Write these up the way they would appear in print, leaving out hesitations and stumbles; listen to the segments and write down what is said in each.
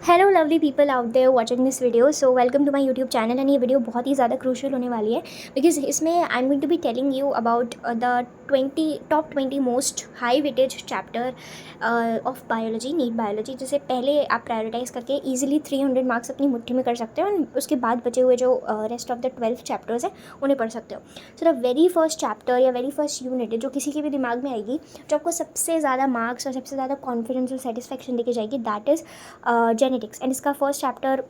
Hello lovely people out there watching this video. So welcome to my YouTube channel. And ये video बहुत ही ज़्यादा crucial होने वाली है बिकॉज इसमें I am going to be telling you about the top 20 most high weightage chapter of biology, NEET biology, जिसे पहले आप प्रायोरिटाइज़ करके ईजिली 300 मार्क्स अपनी मुट्ठी में कर सकते हो और उसके बाद बचे हुए जो रेस्ट ऑफ द 12 चैप्टर्स हैं उन्हें पढ़ सकते हो। So the very first chapter या वेरी फर्स्ट यूनिट जो किसी के भी दिमाग में आएगी, जो आपको सबसे ज़्यादा मार्क्स और सबसे ज़्यादा कॉन्फिडेंस और सेटिस्फैक्शन देके जाएगी, दैट इज़ जेनेटिक्स। एंड इसका first chapter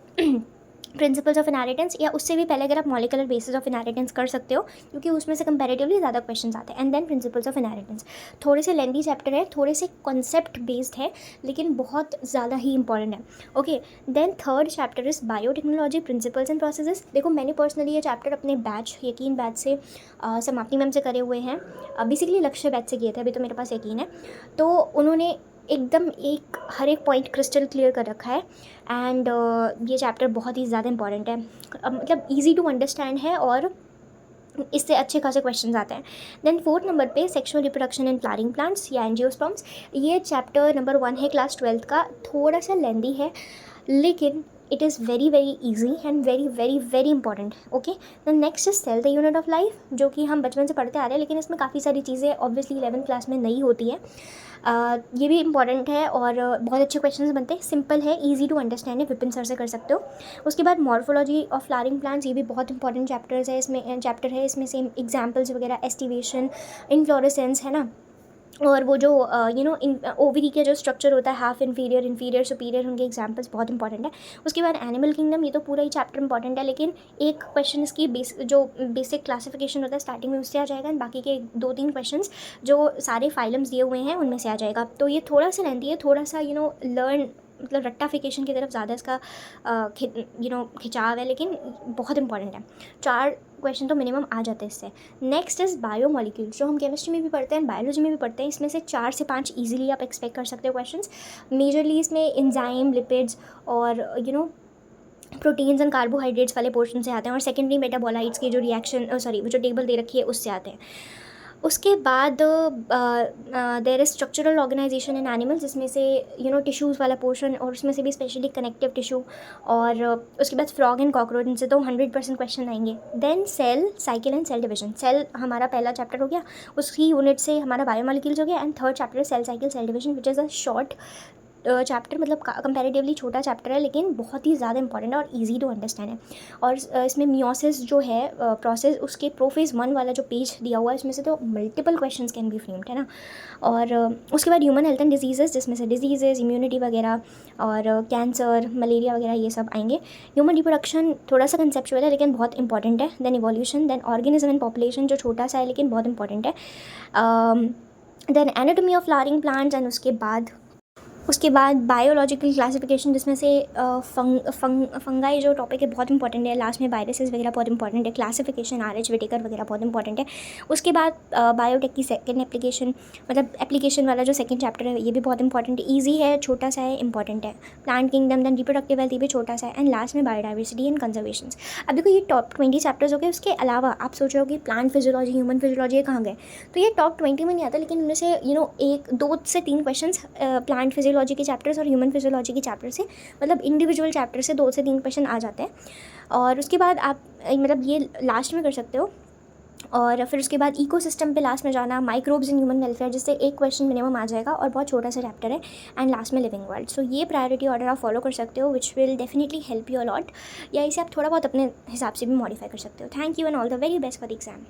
principles of inheritance, या उससे भी पहले अगर आप मॉलिकुलर बेसिस ऑफ इनहेरिटेंस कर सकते हो क्योंकि उसमें से कंपैरेटिवली ज़्यादा क्वेश्चंस आते हैं। And then principles of inheritance थोड़े से लेंदी चैप्टर है, थोड़े से कॉन्सेप्ट बेस्ड है, लेकिन बहुत ज़्यादा ही इंपॉर्टेंट है। Okay, then third chapter is biotechnology, principles and processes. देखो, मैंने पर्सनली ये चैप्टर अपने बैच यकीन बैच से समाप्ति मैम से करे हुए हैं, बेसिकली लक्ष्य बैच से किए थे, अभी तो मेरे पास यकीन है। तो उन्होंने एकदम हर एक पॉइंट क्रिस्टल क्लियर कर रखा है। एंड ये चैप्टर बहुत ही ज़्यादा इंपॉर्टेंट है, मतलब ईजी टू अंडरस्टैंड है और इससे अच्छे खासे क्वेश्चंस आते हैं। देन फोर्थ नंबर पे sexual reproduction in flowering plants या एंजियोस्पर्म्स। ये चैप्टर नंबर 1 है क्लास 12 का, थोड़ा सा लेंदी है लेकिन it is very very easy and very very very important. Okay, the next is cell the unit of life, जो कि हम बचपन से पढ़ते आ रहे हैं, लेकिन इसमें काफ़ी सारी चीज़ें ऑब्वियसली 11th क्लास में नहीं होती हैं। ये भी इंपॉर्टेंट है और बहुत अच्छे क्वेश्चंस बनते हैं, सिंपल है, इजी टू अंडरस्टैंड है, विपिन सर से कर सकते हो। उसके बाद मॉर्फोलॉजी ऑफ फ्लावरिंग प्लांट्स, ये भी बहुत इंपॉर्टेंट चैप्टर है। इसमें सेम एग्जाम्पल्स वगैरह, एस्टिवेशन, इनफ्लोरेसेंस है ना, और वो जो इन ओवरी के जो स्ट्रक्चर होता है, हाफ इन्फीरियर, इन्फीरियर, सुपीरियर, उनके एग्जांपल्स बहुत इंपॉर्टेंट है। उसके बाद एनिमल किंगडम, ये तो पूरा ही चैप्टर इंपॉर्टेंट है, लेकिन एक क्वेश्चन इसकी जो बेसिक क्लासिफिकेशन होता है स्टार्टिंग में, उससे आ जाएगा, एंड बाकी के 2-3 क्वेश्चन्स जो सारे फाइलम्स दिए हुए हैं उनमें से आ जाएगा। तो ये थोड़ा सा लेंथी है, थोड़ा सा लर्न, मतलब रट्टाफिकेशन की तरफ ज़्यादा इसका खिंचाव है, लेकिन बहुत इंपॉर्टेंट है। 4 क्वेश्चन तो मिनिमम आ जाते हैं इससे। नेक्स्ट इज़ बायोमोलिक्यूल्स, जो हम केमिस्ट्री में भी पढ़ते हैं, बायोलॉजी में भी पढ़ते हैं। इसमें से 4 से 5 ईजिली आप एक्सपेक्ट कर सकते हो क्वेश्चंस। मेजरली इसमें एंजाइम, लिपिड्स और प्रोटीन्स एंड कार्बोहाइड्रेट्स वाले पोर्शन से आते हैं, और सेकेंडरी मेटाबोलाइट्स की जो रिएक्शन वो जो टेबल दे रखी है उससे आते हैं। उसके बाद there is structural organisation in animals, जिसमें से टिश्यूज़ वाला पोर्शन, और उसमें से भी स्पेशली कनेक्टिव टिश्यू। और उसके बाद फ्रॉग एंड कॉकरोच, इनसे तो 100% क्वेश्चन आएंगे। Then cell cycle and cell division. Cell हमारा पहला चैप्टर हो गया, उसकी यूनिट से हमारा बायोमोलिक्यूल्स हो गया। And third chapter cell cycle cell division, which is a short chapter, मतलब कंपैरेटिवली छोटा चैप्टर है, लेकिन बहुत ही ज़्यादा इंपॉर्टेंट है और इजी टू अंडरस्टैंड है। और इसमें मियोसिस जो है प्रोसेस, उसके प्रोफेज 1 वाला जो पेज दिया हुआ है, इसमें से तो multiple questions can be framed, है ना। और उसके बाद ह्यूमन हेल्थ एंड डिजीज़ेस, जिसमें से डिजीज़ेस, इम्यूनिटी वगैरह और कैंसर, मलेरिया वगैरह ये सब आएंगे। ह्यूमन रिप्रोडक्शन थोड़ा सा कंसेप्चुअल है लेकिन बहुत इंपॉर्टेंट है। Then evolution, then organism and population, जो छोटा सा है लेकिन बहुत इंपॉर्टेंट है। Then anatomy of flowering plants, and उसके बाद बायोलॉजिकल क्लासिफिकेशन, जिसमें से फंगाई जो टॉपिक है बहुत इंपॉर्टेंट है। लास्ट में वायरसेस वगैरह बहुत इंपॉर्टेंट है। क्लासिफिकेशन, RH विटेकर वगैरह बहुत इंपॉर्टेंट है। उसके बाद बायोटेक की सेकंड एप्लीकेशन, मतलब एप्लीकेशन वाला जो सेकंड चैप्टर है, ये भी बहुत इंपॉर्टेंट है, ईजी है, छोटा सा है, इंपॉर्टेंट है। Plant kingdom, then reproductive health, ये भी छोटा सा है। एंड लास्ट में बायोडाइवर्सिटी एंड कंजर्वेशन। अब देखो, ये टॉप 20 चैप्टर्स हो गए। उसके अलावा आप सोच रहे हो कि प्लांट फिजियोलॉजी, ह्यूमन फिजियोलॉजी, ये कहाँ गए? तो ये टॉप 20 में नहीं आता, लेकिन उनमें से 1-2 से 3 क्वेश्चन प्लांट फिजियोलॉजी के चैप्टर्स और ह्यूमन फिजियोलॉजी के चैप्टर से, मतलब इंडिविजुअल चैप्टर से 2 से 3 क्वेश्चन आ जाते हैं। और उसके बाद आप मतलब ये लास्ट में कर सकते हो। और फिर उसके बाद इकोसिस्टम पे लास्ट में जाना, माइक्रोब्स इन ह्यूमन वेलफेयर, जिससे 1 क्वेश्चन मिनिमम आ जाएगा और बहुत छोटा सा चैप्टर है। एंड लास्ट में लिविंग वर्ल्ड। सो ये प्रायोरिटी ऑर्डर आप फॉलो कर सकते हो, which will definitely help you a lot, या इसे आप थोड़ा बहुत अपने हिसाब से भी मॉडिफाई कर सकते हो। Thank you and all the very best for the exam.